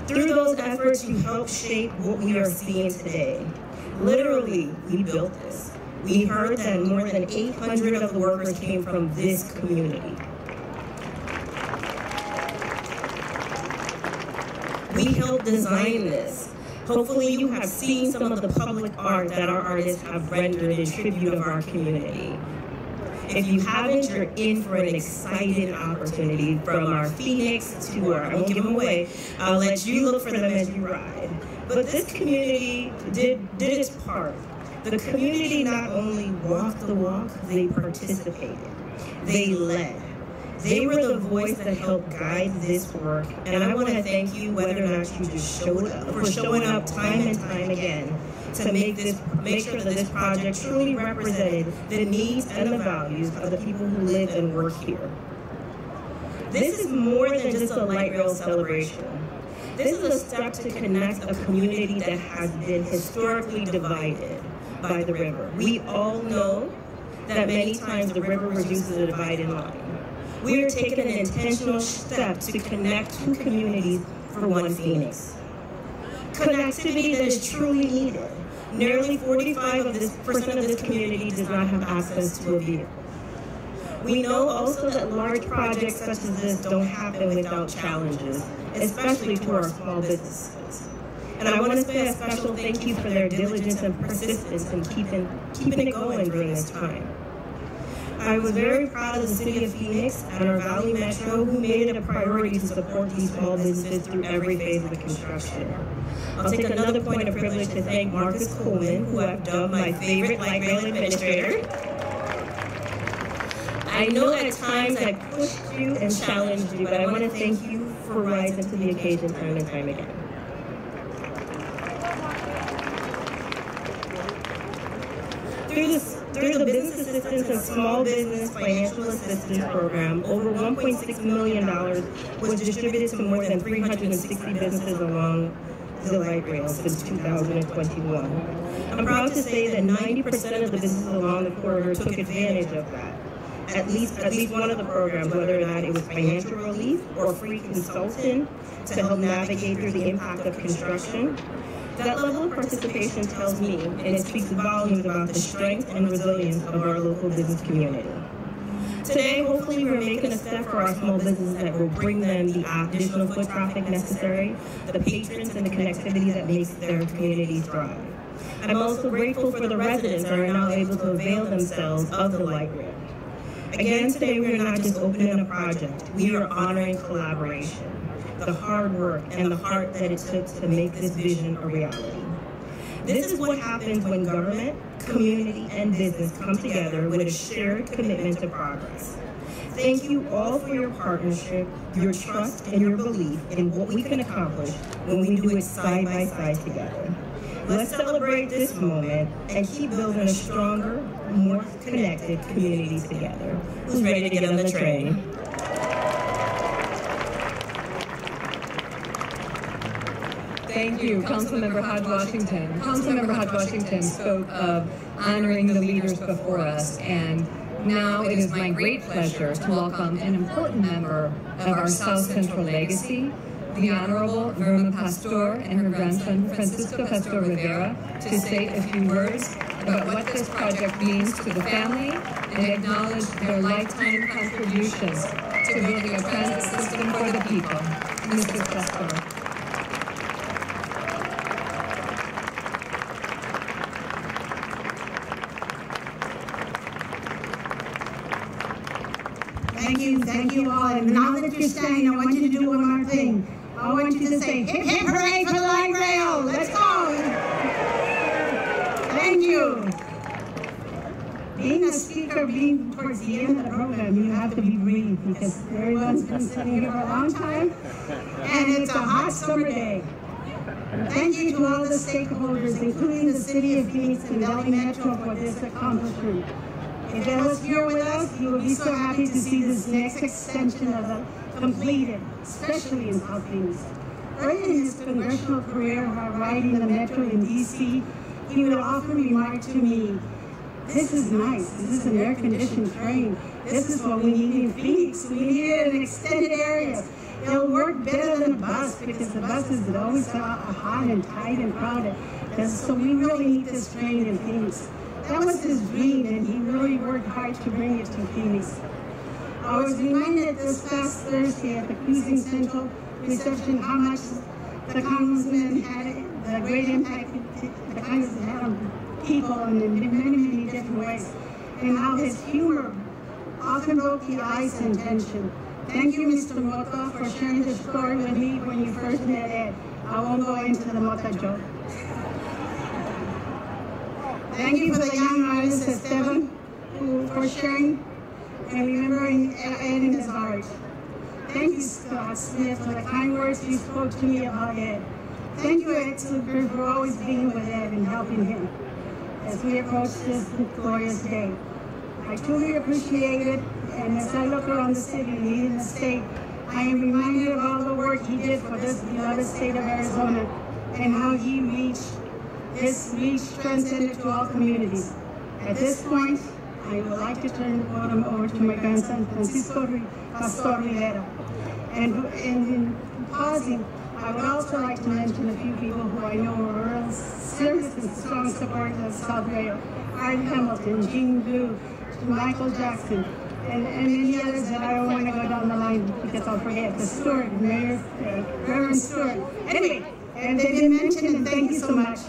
Through those efforts, you helped shape what we are seeing today. Literally, we built this. We heard that more than 800 of the workers came from this community. We helped design this. Hopefully you have seen some of the public art that our artists have rendered in tribute of our community. If you haven't, you're in for an exciting opportunity from our Phoenix to our, I won't give them away, I'll let you look for them as you ride. But this community did its part. The community not only walked the walk, they participated. They led. They were the voice that helped guide this work. And I want to thank you, whether or not you just showed up, for showing up time and time again to make sure that this project truly represented the needs and the values of the people who live and work here. This is more than just a light rail celebration. This is a step to connect a community that has been historically divided by the river. We all know that many times the river reduces a dividing line. We are taking an intentional step to connect two communities for one Phoenix. Connectivity that is truly needed. Nearly 45% of this community does not have access to a vehicle. We know also that large projects such as this don't happen without challenges, especially to our small businesses. And I want to say a special thank you for their diligence and persistence in keeping it going during this time. I was very proud of the City of Phoenix and our Valley Metro, who made it a priority to support these small businesses through every phase of the construction. I'll take another point of privilege to thank Marcus Coleman, who I've dubbed my favorite light rail administrator. I know at times I pushed you and challenged you, but I want to thank you for rising to the occasion time and time again. Through the Business Assistance and Small Business Financial Assistance Program, over $1.6 million was distributed to more than 360 businesses along the light rail since 2021. I'm proud to say that 90% of the businesses along the corridor took advantage of that. At least one of the programs, whether or not it was financial relief or free consulting to help navigate through the impact of construction. That level of participation tells me, and it speaks volumes about the strength and resilience of our local business community. Today, hopefully, we're making a step for our small businesses that will bring them the additional foot traffic necessary, the patrons and the connectivity that makes their communities thrive. I'm also grateful for the residents that are now able to avail themselves of the light rail. Again, today we are not just opening a project, we are honoring collaboration, the hard work and the heart that it took to make this vision a reality. This is what happens when government, community, and business come together with a shared commitment to progress. Thank you all for your partnership, your trust, and your belief in what we can accomplish when we do it side by side together. Let's celebrate this moment and keep building a stronger, more connected community together. Who's ready to get on the train? Thank you, Councilmember Hodge Washington. Councilmember Hodge Washington spoke of honoring the leaders before us, and now it is my great pleasure to welcome an important member of our South Central legacy, the Honorable Verma Pastor and her grandson Francisco Pastor Rivera, to say a few words about what this project means to the family and acknowledge their lifetime contributions to building a transit system for the people. Mr. Pastor. Thank you all. And now that you're standing, I want you to do one more thing. I want you to say, hip, hip, hooray for the light rail. Let's go. Thank you. Being a speaker, being towards the end of the program, you have to be brief because everyone's been sitting here for a long time, and it's a hot summer day. Thank you to all the stakeholders, including the City of Phoenix and Valley Metro for this accomplishment. If that was here with us, you will be so happy to see this next extension of the completed, especially in South Phoenix. Early in his congressional career while riding the Metro in DC, he would often remark to me, "This is nice, this is an air-conditioned train. This is what we need in Phoenix. We need it in extended areas. It'll work better than a bus because the buses are always hot and tight and crowded. So we really need this train in Phoenix." That was his dream, and he really worked hard to bring it to Phoenix. I was reminded this past Thursday at the Cruising Central reception how much the Congressman had, the great impact the Congressman had on people in many, many different ways, and how his humor often broke the ice and tension. Thank you, Mr. Mota, for sharing this story with me when you first met Ed. I won't go into the Mota joke. Thank you for the young artist Esteban for sharing and remembering Ed in his heart. Thank you, Scott Smith, for the kind words you spoke to me about Ed. Thank you, Ed Zucker, for always being with Ed and helping him as we approach this glorious day. I truly appreciate it, and as I look around the city and even the state, I am reminded of all the work he did for this beloved state of Arizona and how he reached transcended to all communities. At this point, I would like to turn the podium over to my grandson, Francisco Pastor Rivera. And in pausing, I would also like to mention a few people who I know are real serious and strong supporters of South Rail. Art Hamilton, Jean Blue, Michael Jackson, and many others that I don't want to go down the line because I'll forget. The Stewart, Mayor, Reverend Stewart. Anyway, and they've been mentioned, and thank you so much.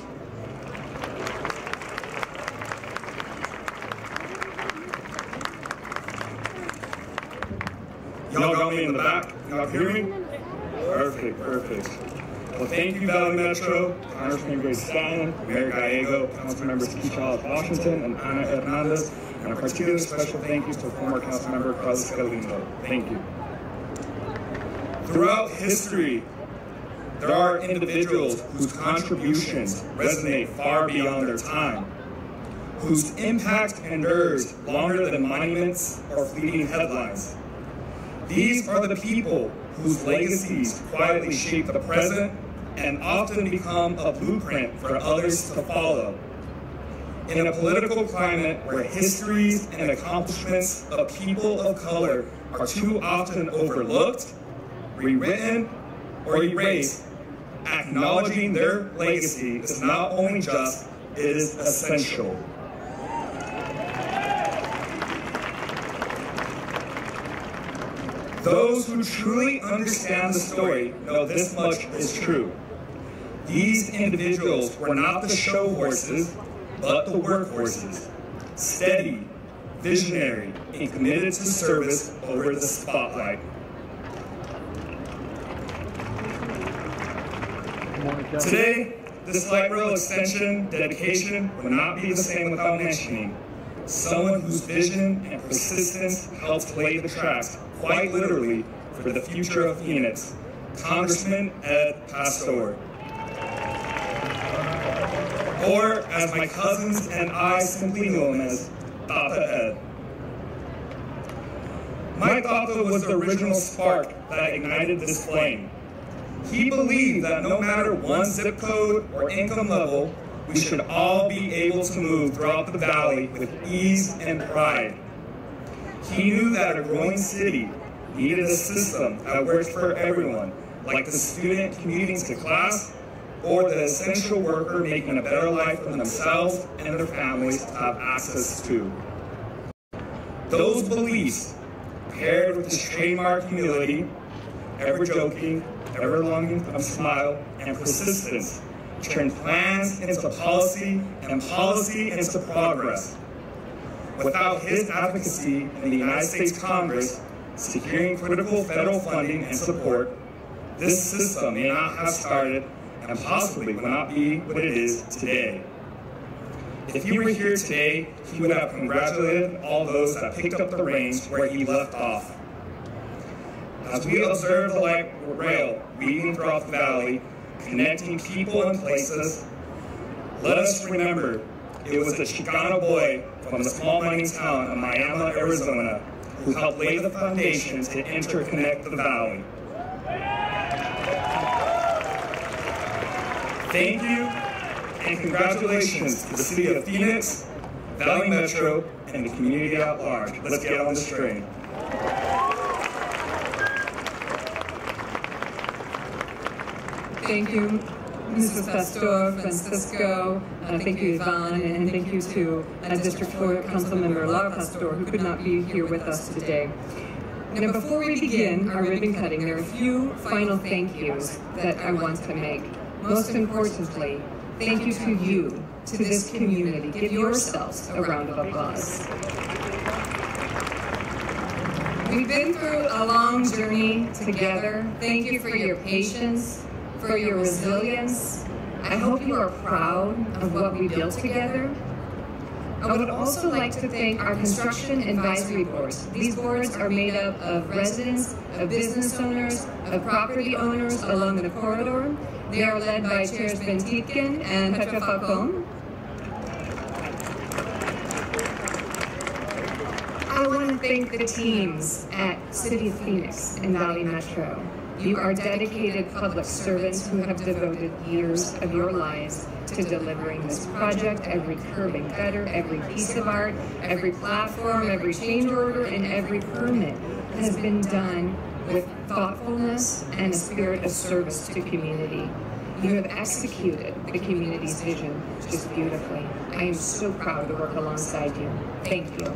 Y'all got me in the back? Y'all hear me? Perfect, perfect. Well, thank you, Valley Metro, Congressman Grace Stanton, Mayor Gallego, Councilmembers Keisha Washington, and Ana Hernandez, and a particular special thank you to former Councilmember Carlos Galindo. Thank you. Throughout history, there are individuals whose contributions resonate far beyond their time, whose impact endures longer than monuments or fleeting headlines. These are the people whose legacies quietly shape the present and often become a blueprint for others to follow. In a political climate where histories and accomplishments of people of color are too often overlooked, rewritten, or erased, acknowledging their legacy is not only just, it is essential. Those who truly understand the story know this much is true. These individuals were not the show horses, but the workhorses, steady, visionary, and committed to service over the spotlight. Today, this light rail extension dedication would not be the same without mentioning someone whose vision and persistence helped lay the tracks, quite literally, for the future of Phoenix, Congressman Ed Pastor. Or, as my cousins and I simply know him as, Tata Ed. My Tata was the original spark that ignited this flame. He believed that no matter one zip code or income level, we should all be able to move throughout the valley with ease and pride. He knew that a growing city needed a system that worked for everyone, like the student commuting to class, or the essential worker making a better life for themselves and their families to have access to. Those beliefs, paired with his trademark humility, ever joking, ever longing for a smile, and persistence, turned plans into policy and policy into progress. Without his advocacy in the United States Congress, securing critical federal funding and support, this system may not have started and possibly will not be what it is today. If he were here today, he would have congratulated all those that picked up the reins where he left off. As we observe the light rail weaving throughout the valley, connecting people and places, let us remember it was the Chicano boy from the small mining town of Miami, Arizona, who helped lay the foundation to interconnect the valley. Thank you, and congratulations to the City of Phoenix, Valley Metro, and the community at large. Let's get on this train. Thank you, Mrs. Pastor, Francisco, thank you, Yvonne, and thank you to District 4 Councilmember Laura Pastor, who could not be here with us today. Now, before we begin our ribbon cutting, there are a few final thank yous that I want to make. Most importantly, thank you to you, to this community. Give yourselves a round of applause. We've been through a long journey together. Thank you for your patience, for your resilience. I hope you are proud of what we built together. I would also like to thank our construction advisory boards. These boards are made up of residents, of business owners, of property owners along the corridor. They are led by Chairs Ben Tietken and Petra Falcon. I want to thank the teams at City of Phoenix and Valley Metro. You are dedicated public servants who have devoted years of your lives to delivering this project, every curb and gutter, every piece of art, every platform, every change order, and every permit has been done with thoughtfulness and a spirit of service to community. You have executed the community's vision just beautifully. I am so proud to work alongside you. Thank you.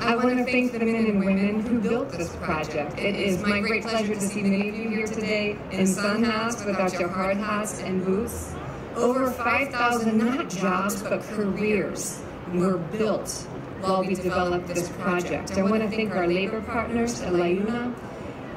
I want to thank the men and women who built this project. It is my great pleasure to see many of you here today in sun hats without your hard hats and boots. Over 5,000, not jobs, but careers were built while we developed this project. I want to thank our labor partners at LIUNA.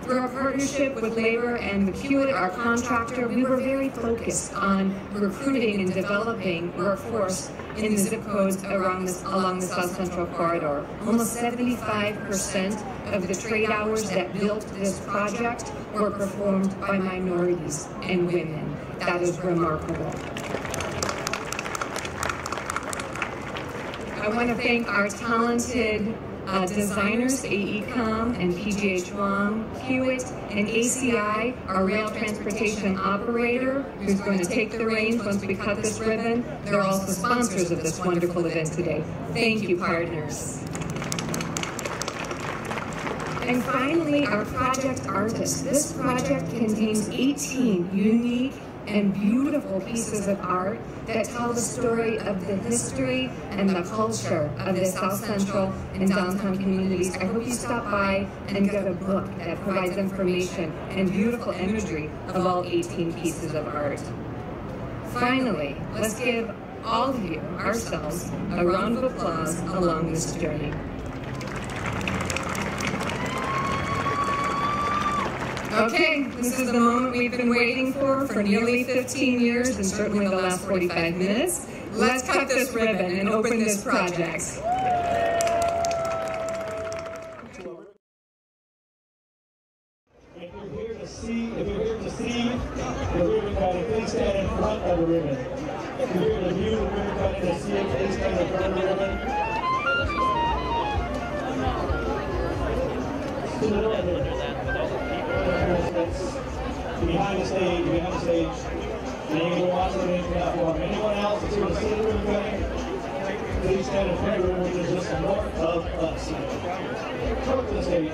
Through our partnership with Labor and McEwen, our contractor, we were very focused on recruiting and developing workforce in the zip codes along the South Central Corridor. Almost 75% of the trade hours that built this project were performed by minorities and women. That is remarkable. I want to thank our talented Designers, AECOM and PGA Chuang, Hewitt, and ACI, our rail transportation operator, who's going to take the reins once we cut this ribbon. They're also sponsors of this wonderful event today. Thank you, partners. And finally, our project artists. This project contains 18 unique and beautiful pieces of art that tell the story of the history and the culture of the South Central and downtown communities. I hope you stop by and get a book that provides information and beautiful imagery of all 18 pieces of art. Finally, let's give all of you, ourselves, a round of applause along this journey. Okay, this is the moment we've been waiting for nearly 15 years and certainly the last 45 minutes. Let's cut this ribbon and open this project. If you're here to see the ribbon cutting, please stand in front of the ribbon. If you're here to view the ribbon cutting, to see it, please stand in front of the ribbon. To the right here. Behind the stage, and you can go watch the main platform. Anyone else that's here to see the ribbon cutting, please stand in front of the ribbon, which is just north of us. Come up to the stage.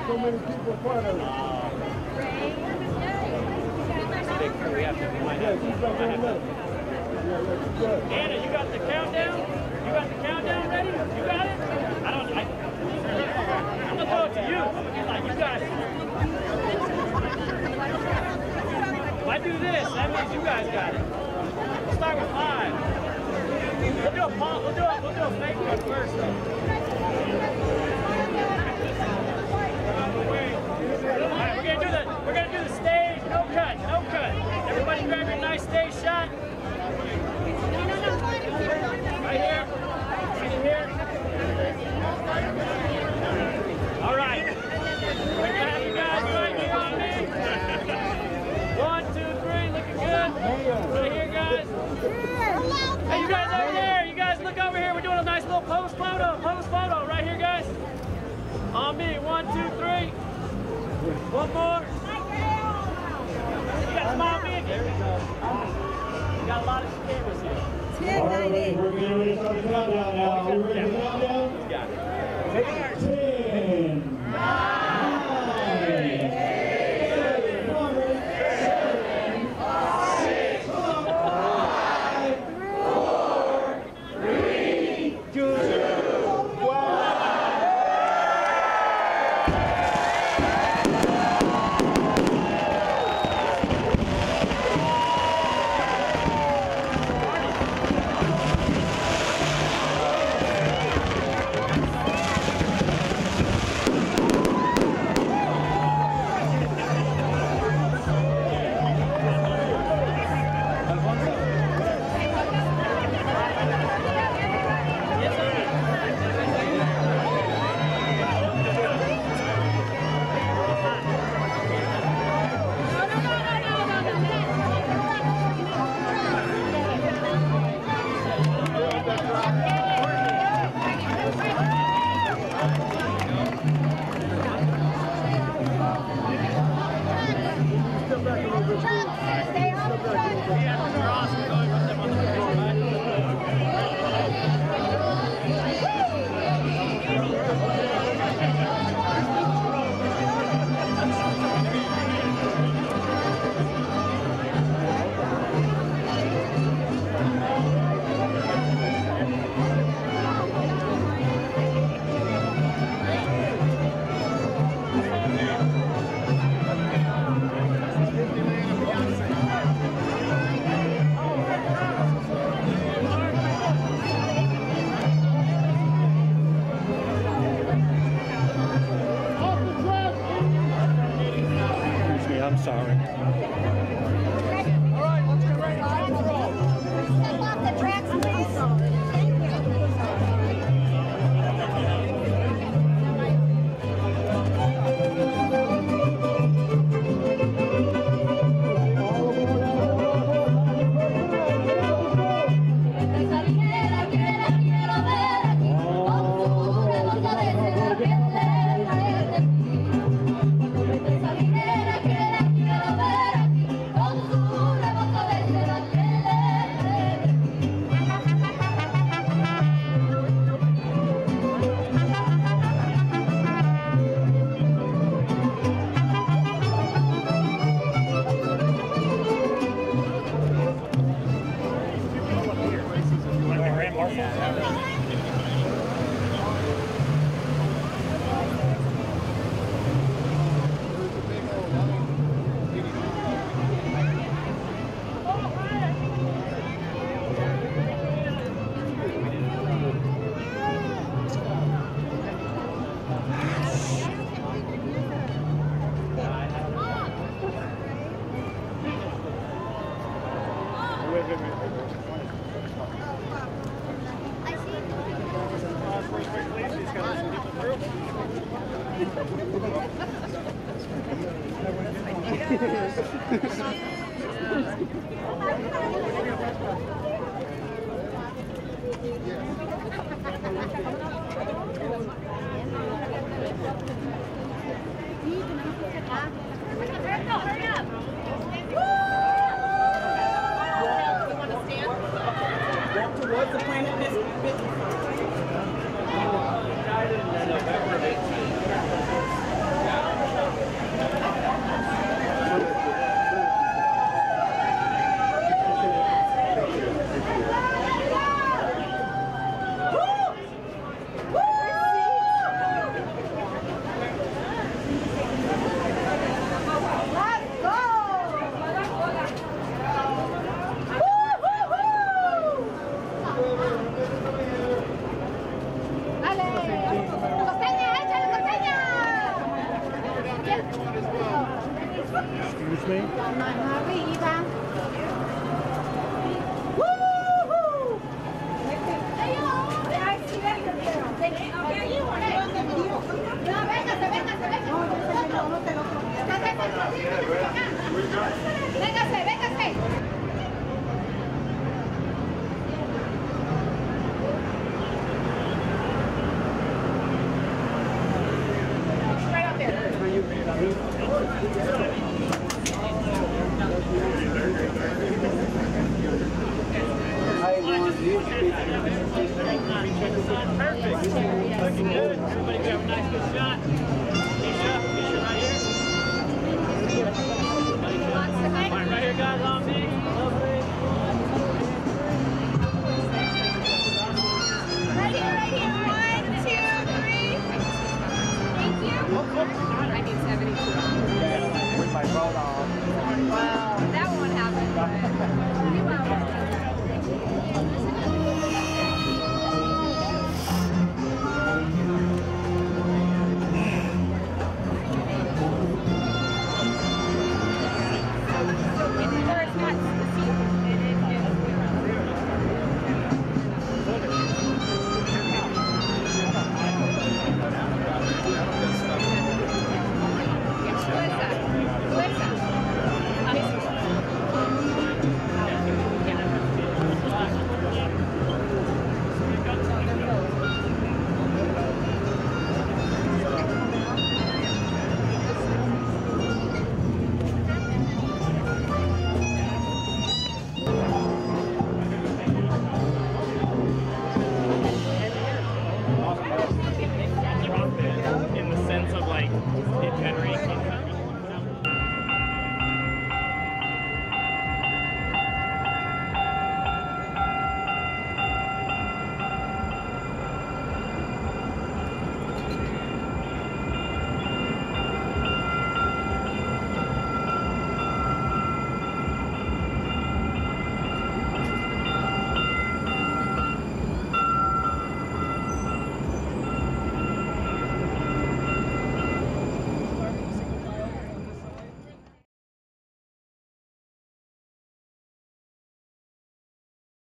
So many people part of it. big crew. We might have to. Anna, you got the countdown? You got the countdown ready? You got it? I'm gonna throw it to you. Like, you got it. If I do this, that means you guys got it. We'll start with 5. We'll do a fake one first though. Alright, we're gonna do the stage, no cut. Everybody grab your nice stage shot. Right here. All right. We're gonna have you guys right here on me. 1, 2, 3, looking good. Right here, guys. Hey, you guys over there. You guys look over here. We're doing a nice little pose photo. Right here, guys. On me. 1, 2, 3. One more. You got to smile me again. We got a lot of cameras here. All right, we're getting ready to start the countdown now. Are we ready for the countdown? 10, 9, 8, 7, 6, 5, 4, 3, 2, 1. I'm sorry. All right, let's get ready to roll. Step off the tracks, please. Thank Hurry up! Walk towards the Planet Business. Excuse me? Véngase, véngase. Right up there. Perfect. Looking good. Everybody grab a nice good shot. Keisha right here. All right here, guys, on me. Lovely. Right here, right here. 1, 2, 3. Thank you. I need 72. With my phone off. Well, that won't happen, but...